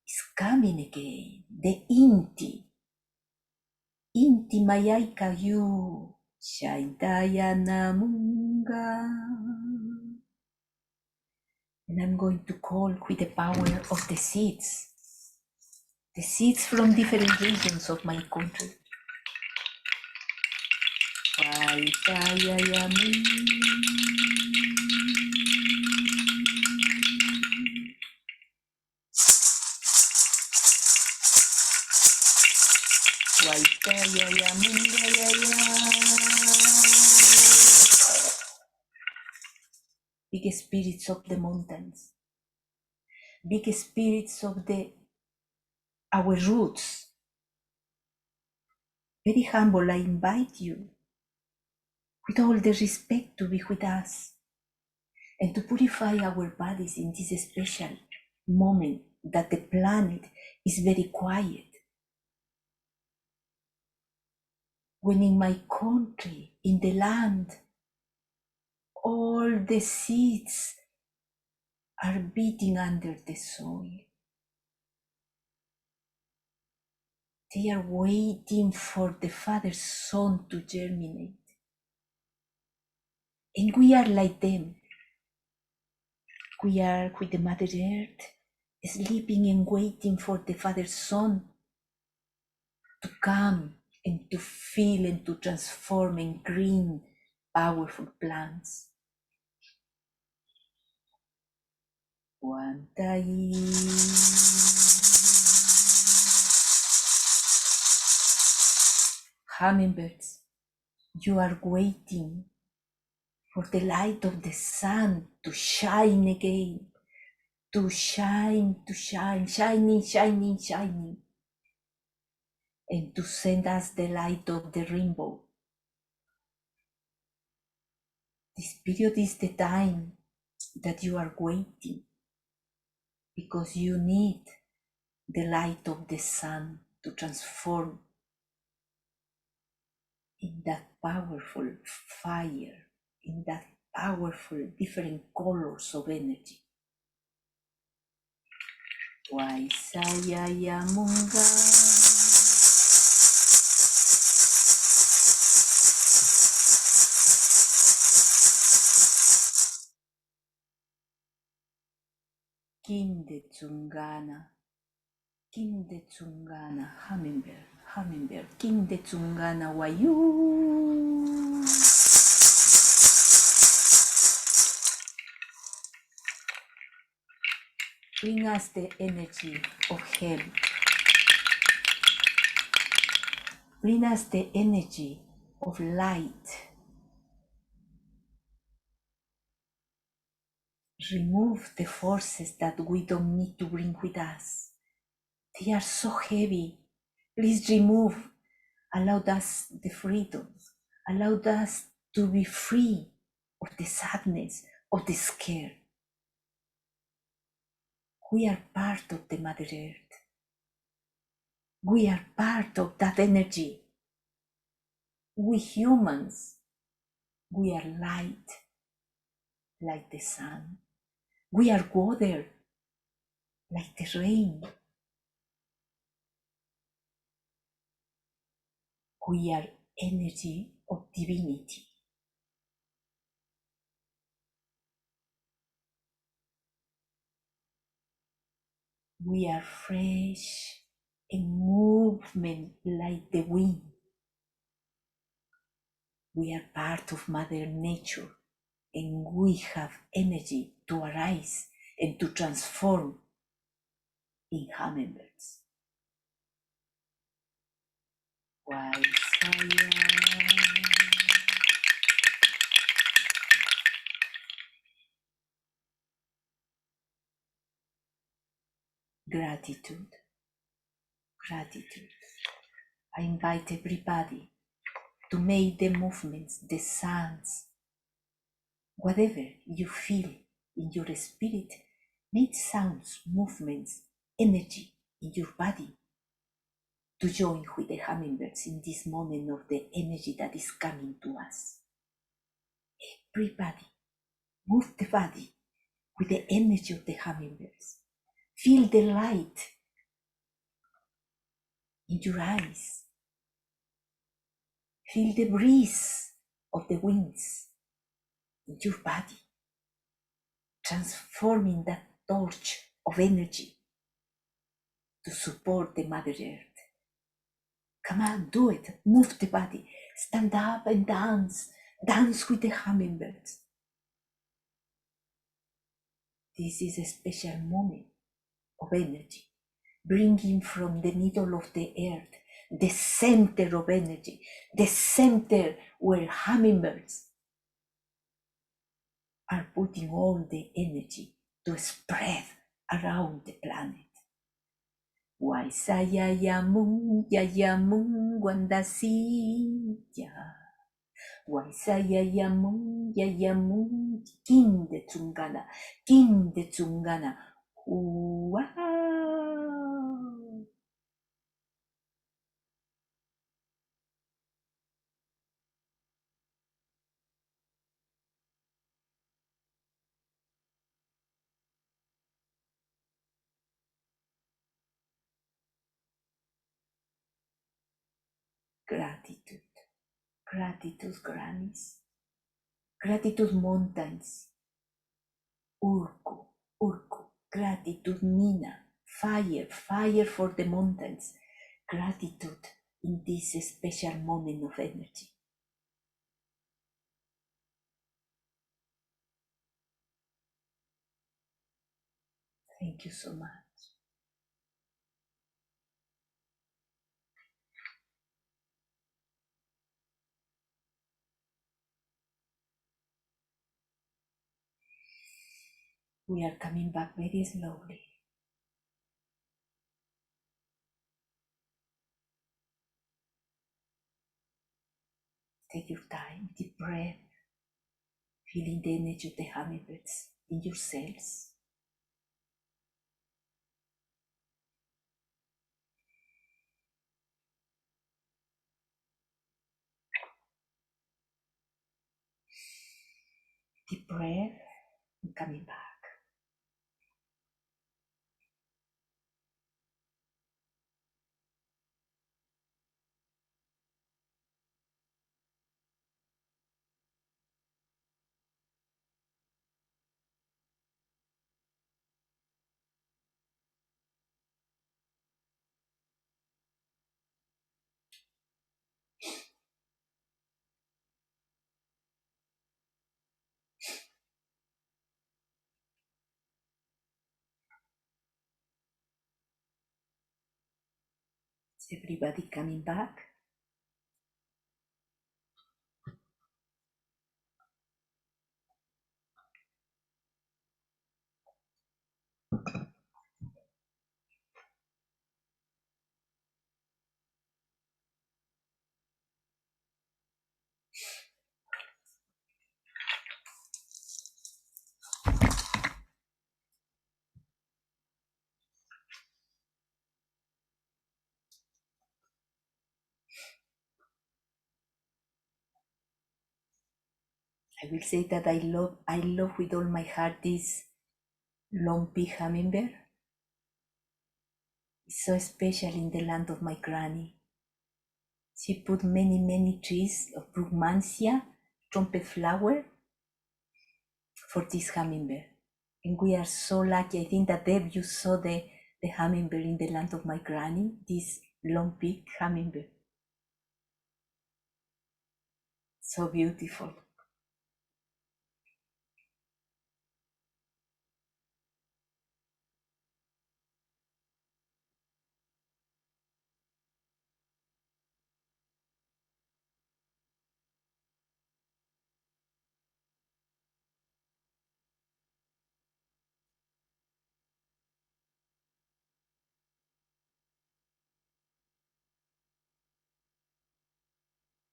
is coming again. The Inti Mayaika Yu Shaitaya Namunga. And I'm going to call with the power of the seeds from different regions of my country. Waitaya Yamun. Big spirits of the mountains, big spirits of our roots. Very humble, I invite you, with all the respect, to be with us and to purify our bodies in this special moment that the planet is very quiet. When in my country, in the land, all the seeds are beating under the soil. They are waiting for the Father's Son to germinate. And we are like them. We are with the Mother Earth, sleeping and waiting for the Father's Son to come and to fill and to transform in green, powerful plants. Wantai. Hummingbirds, you are waiting for the light of the sun to shine again, to shine, shining, and to send us the light of the rainbow. This period is the time that you are waiting because you need the light of the sun to transform in that powerful fire, in that powerful different colors of energy. Waisaya Munga. Kinde Tsungana, Kinde Tsungana, Hummingbird, Hummingbird, Kinde Tsungana, Wayu. Bring us the energy of help. Bring us the energy of light. Remove the forces that we don't need to bring with us. They are so heavy. Please remove. Allow us the freedom. Allow us to be free of the sadness, of the scare. We are part of the Mother Earth. We are part of that energy. We humans, we are light, like the sun. We are water, like the rain. We are energy of divinity. We are fresh in movement like the wind. We are part of Mother Nature, and we have energy to arise and to transform in hummingbirds. Waisaya. Gratitude, gratitude. I invite everybody to make the movements, the sounds, whatever you feel in your spirit, make sounds, movements, energy in your body to join with the hummingbirds in this moment of the energy that is coming to us. Everybody, move the body with the energy of the hummingbirds. Feel the light in your eyes. Feel the breeze of the winds in your body, transforming that torch of energy to support the Mother Earth. Come on, do it. Move the body. Stand up and dance. Dance with the hummingbirds. This is a special moment of energy, bringing from the middle of the earth, the center of energy, the center where hummingbirds are putting all the energy to spread around the planet. Waisayayamun, yayamun, wandasiya. Waisayayamun, yayamun, kinde tsungana. Wow. Gratitude, gratitude, grannies, gratitude, mountains, Urku, gratitude, Nina, fire for the mountains, gratitude in this special moment of energy. Thank you so much. We are coming back very slowly. Take your time, deep breath, feeling the energy of the hummingbirds in your cells. Deep breath and coming back. Is everybody coming back? I will say that I love with all my heart this lumpy hummingbird. It's so special in the land of my granny. She put many trees of brugmansia, trumpet flower, for this hummingbird. And we are so lucky. I think that Deb, you saw the hummingbird in the land of my granny, this lumpy hummingbird. So beautiful.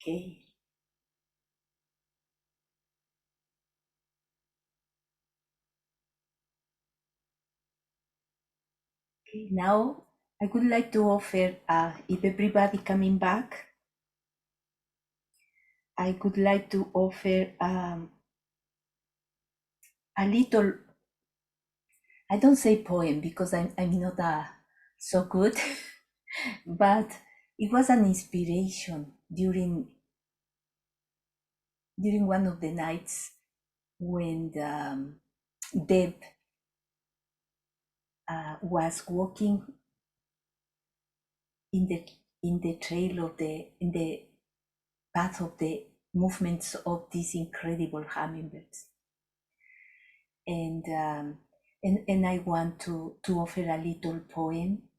Okay. Okay, now I would like to offer, if everybody coming back, I would like to offer a little, I don't say poem because I'm not so good, but it was an inspiration during one of the nights when Deb was walking in the trail of in the path of the movements of these incredible hummingbirds, and I want to offer a little poem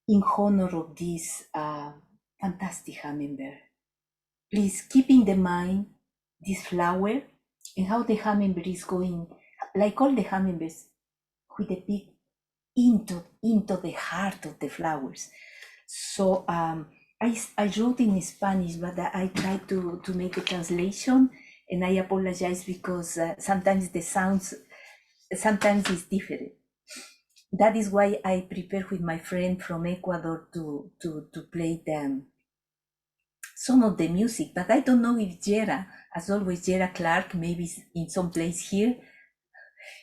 in honor of this fantastic hummingbird. Please keep in the mind this flower and how the hummingbird is going, like all the hummingbirds, with the beak into the heart of the flowers. So I wrote in Spanish, but I tried to make a translation, and I apologize because sometimes the sounds, sometimes it's different. That is why I prepared with my friend from Ecuador to play some of the music, but I don't know if Jera, as always, Jera Clark, maybe in some place here,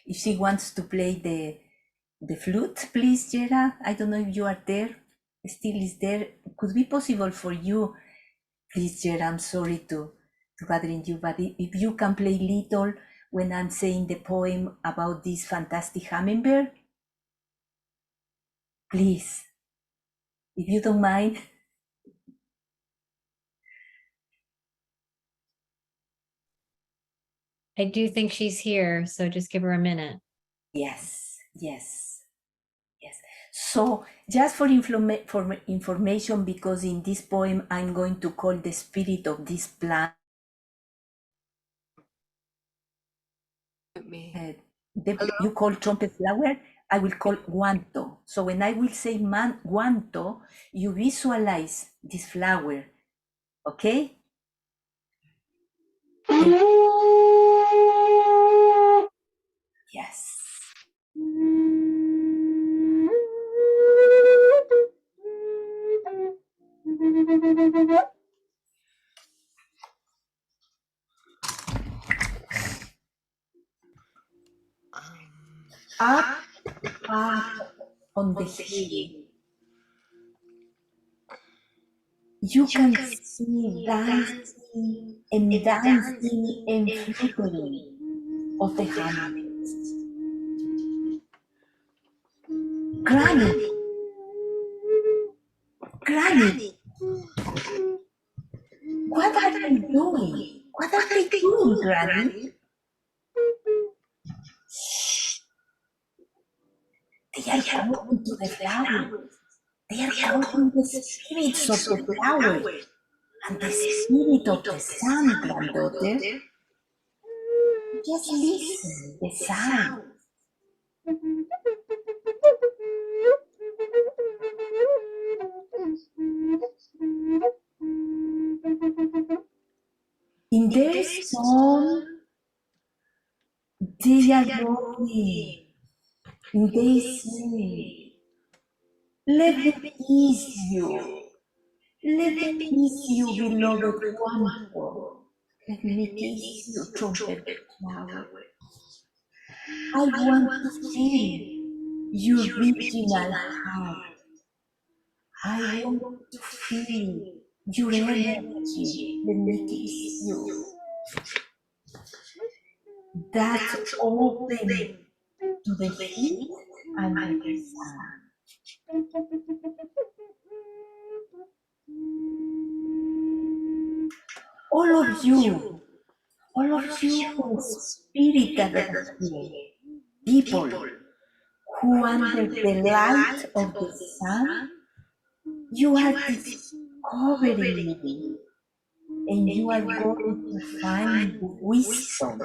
if she wants to play the flute, please, Jera. I don't know if you are there, still is there. Could be possible for you, please, Jera. I'm sorry to bothering you, but if you can play little when I'm saying the poem about this fantastic hummingbird, please, if you don't mind. I do think she's here, so just give her a minute. Yes. So just for information, because in this poem I'm going to call the spirit of this plant you call trumpet flower, I will call guanto. So when I will say guanto, you visualize this flower, okay? Yes. Up on the hill, you can see dancing and flickering of the hummingbirds. Granny, what are they doing? What are they doing, Granny? Shh, they are going to the flowers. They are calling the spirits of the flower and the spirit of the sun, granddaughter. Just listen, the sound. In their song, they are rocking. They say, let me kiss you. Let me kiss you, beloved Juanjo. Let me kiss you, trumpet flower. I want to feel your original heart. I want to feel your energy. Let me kiss you. That's open to the heat and the sun. All of you spirit that are here, people who under the light of the sun, you are discovering me, and you are going to find the wisdom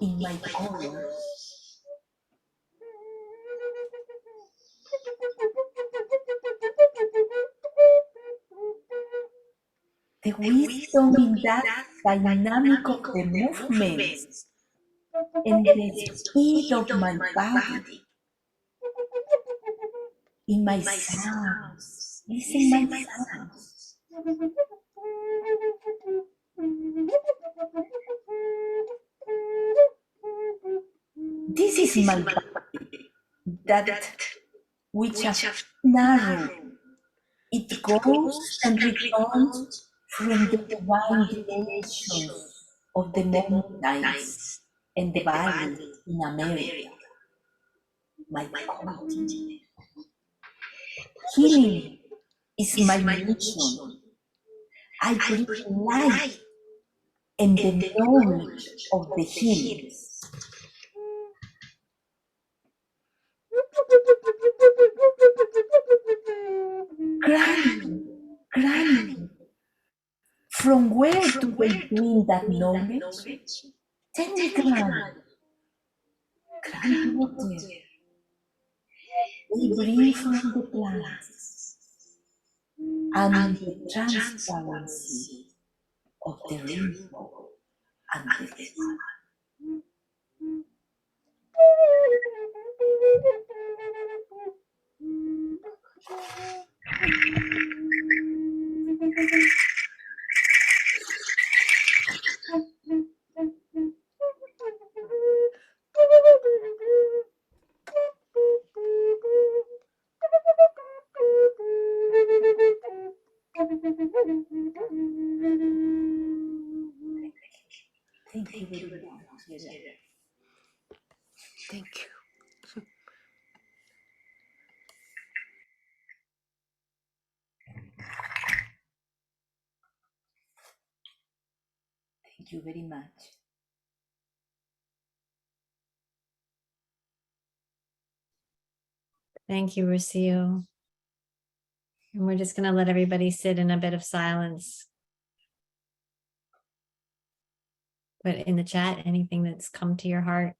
in my colors. The wisdom in that dynamic of the movements and the speed of my body, in my sounds. Listen my sounds. This is my body, that which is narrow. It goes and returns from the divine dimensions of the mountains and the valleys in America, my continent. Healing is my mission. I bring light and the knowledge of the healings. Granny, from where do they bring that knowledge? Tell me, granddaughter. They bring from the plants and the transparency of the rainbow and the sun. Thank you very much. Thank you. Thank you very much. Thank you, Rocío. And we're just going to let everybody sit in a bit of silence. Put in the chat anything that's come to your heart.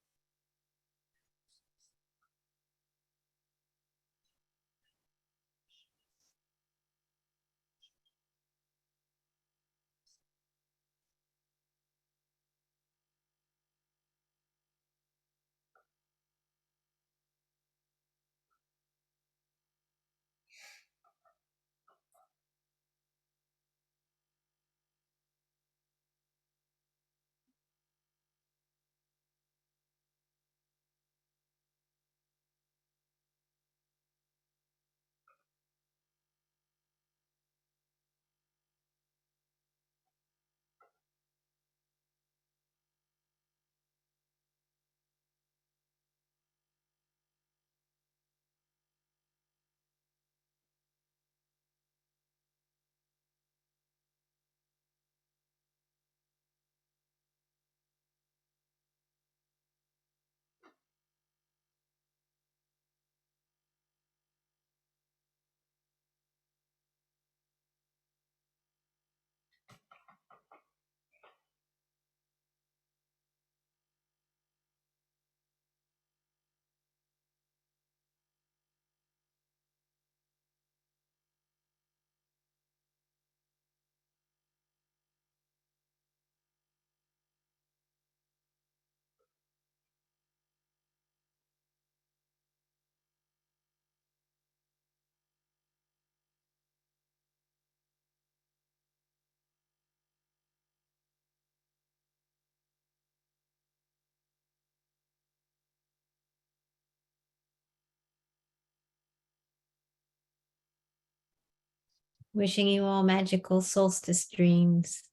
Wishing you all magical solstice dreams.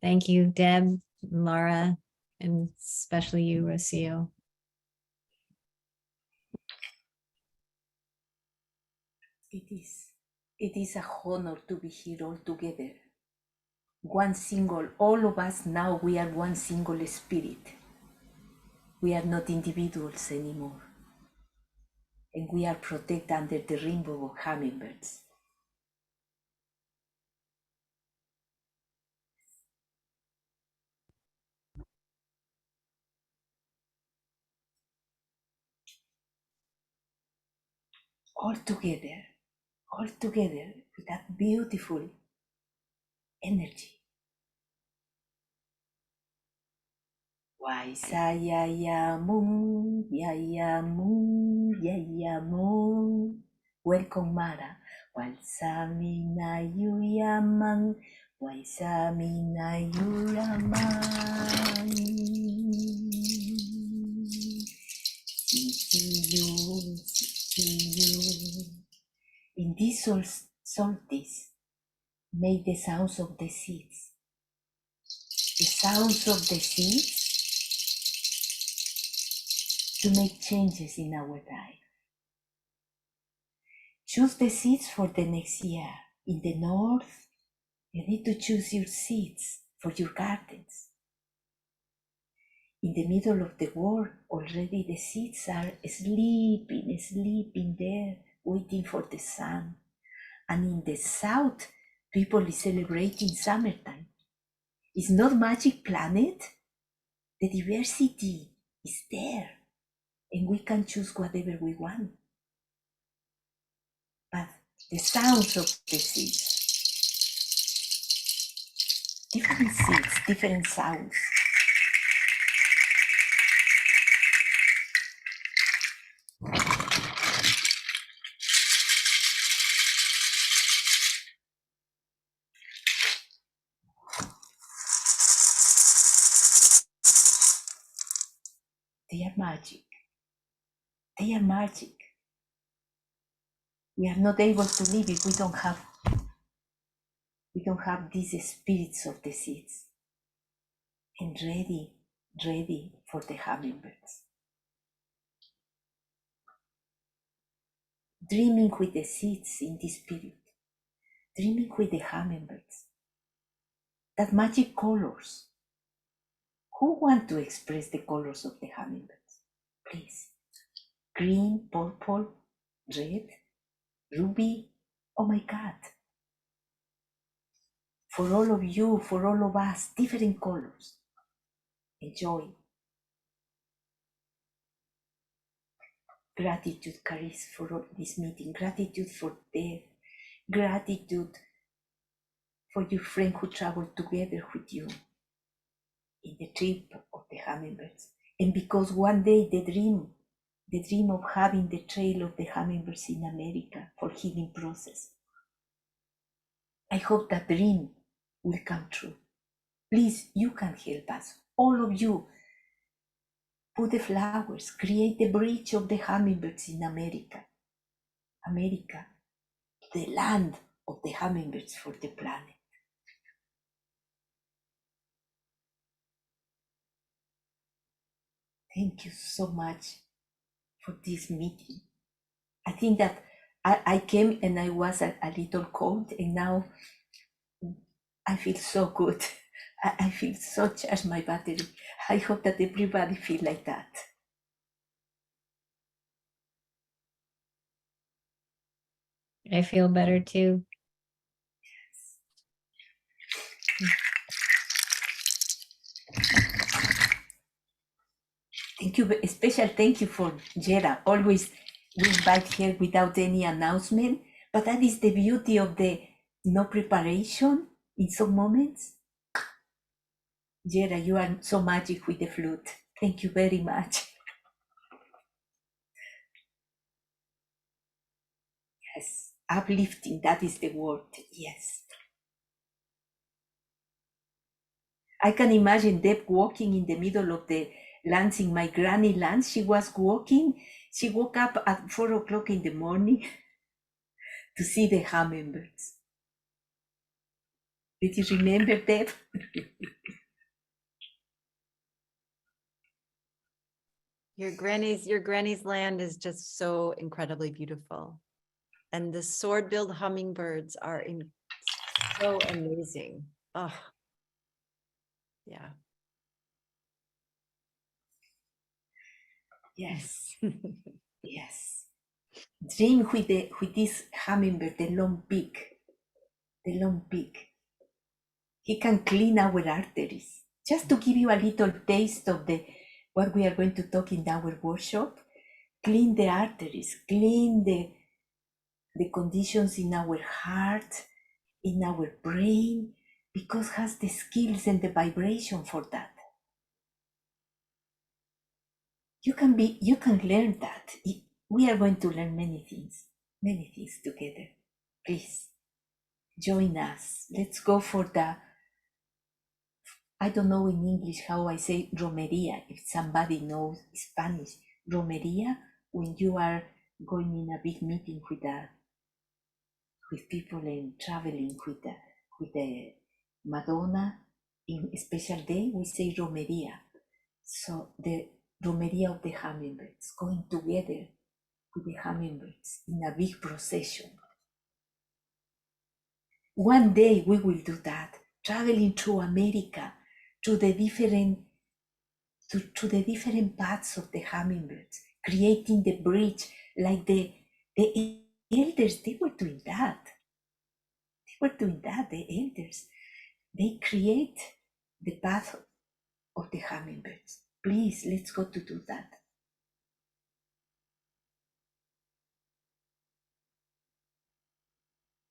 Thank you, Deb, Laura, and especially you, Rocío. It is a honor to be here all together. One single, all of us now, we are one single spirit. We are not individuals anymore. And we are protected under the rainbow of hummingbirds. All together with that beautiful energy. Waisayayamum, yayamum, yayamum. Welcome, Mara. Walsamina yuyamang, waisamina yuramang. See you. In this solstice, make the sounds of the seeds. The sounds of the seeds to make changes in our life. Choose the seeds for the next year. In the north, you need to choose your seeds for your gardens. In the middle of the world, already the seeds are sleeping there, waiting for the sun. And in the south, people is celebrating summertime. It's not magic planet. The diversity is there, and we can choose whatever we want. But the sounds of the seeds, different sounds. They are magic. They are magic. We are not able to live if we don't have these spirits of the seeds. And ready for the hummingbirds. Dreaming with the seeds in this period. Dreaming with the hummingbirds. That magic colors. Who want to express the colors of the hummingbirds? Please. Green, purple, red, ruby. Oh my God. For all of you, for all of us, different colors. Enjoy. Gratitude, Caris, for this meeting. Gratitude for Deb. Gratitude for your friend who traveled together with you in the trip of the hummingbirds. And because one day the dream of having the trail of the hummingbirds in America for healing process. I hope that dream will come true. Please, you can help us. All of you, put the flowers, create the bridge of the hummingbirds in America. America, the land of the hummingbirds for the planet. Thank you so much for this meeting. I think that I came and I was a little cold, and now I feel so good. I feel so charged, my battery. I hope that everybody feel like that. I feel better too. Thank you, special thank you for Jera. Always we invite her without any announcement, but that is the beauty of the no preparation in some moments. Jera, you are so magic with the flute. Thank you very much. Yes, uplifting, that is the word, yes. I can imagine Deb walking in the middle of the lands in my granny lands. She was walking, she woke up at 4 o'clock in the morning to see the hummingbirds. Did you remember, Deb? Your granny's land is just so incredibly beautiful. And the sword-billed hummingbirds are so amazing. Oh, yeah. Yes, yes. Dream with this hummingbird, the long beak, the long beak. He can clean our arteries. Just to give you a little taste of what we are going to talk in our workshop, clean the arteries, clean the conditions in our heart, in our brain, because has the skills and the vibration for that. You can learn that. We are going to learn many things together. Please join us. Let's go for I don't know in English how I say romería. If somebody knows Spanish, romería, when you are going in a big meeting with people and traveling with the Madonna in a special day, we say romería. So the romería of the hummingbirds, going together with the hummingbirds in a big procession. One day we will do that, traveling through America, to the different paths of the hummingbirds, creating the bridge like the elders. They were doing that. The elders. They create the path of the hummingbirds. Please, let's go to do that.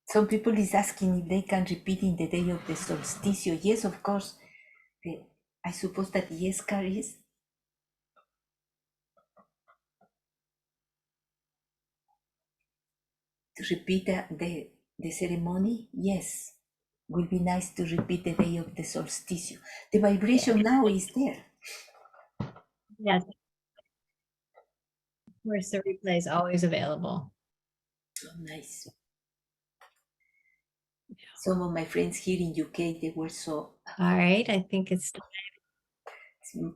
Some people is asking if they can repeat in the day of the solsticio. Yes, of course. I suppose that yes, Caris. To repeat the ceremony, yes. Will be nice to repeat the day of the solsticio. The vibration now is there. Yes. Of course, the replay is always available. Oh, nice. Some of my friends here in UK, they were so. All right, I think it's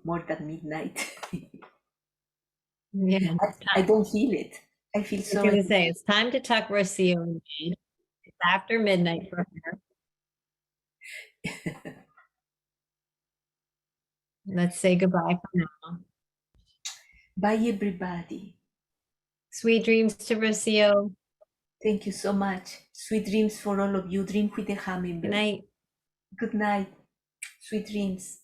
more than midnight. yeah. I don't feel it. I feel I so. was gonna say it's time to tuck Rocío in. It's after midnight for her. Let's say goodbye for now. Bye, everybody. Sweet dreams to Rocío. Thank you so much. Sweet dreams for all of you. Dream with the hummingbird. Good night. Good night. Sweet dreams.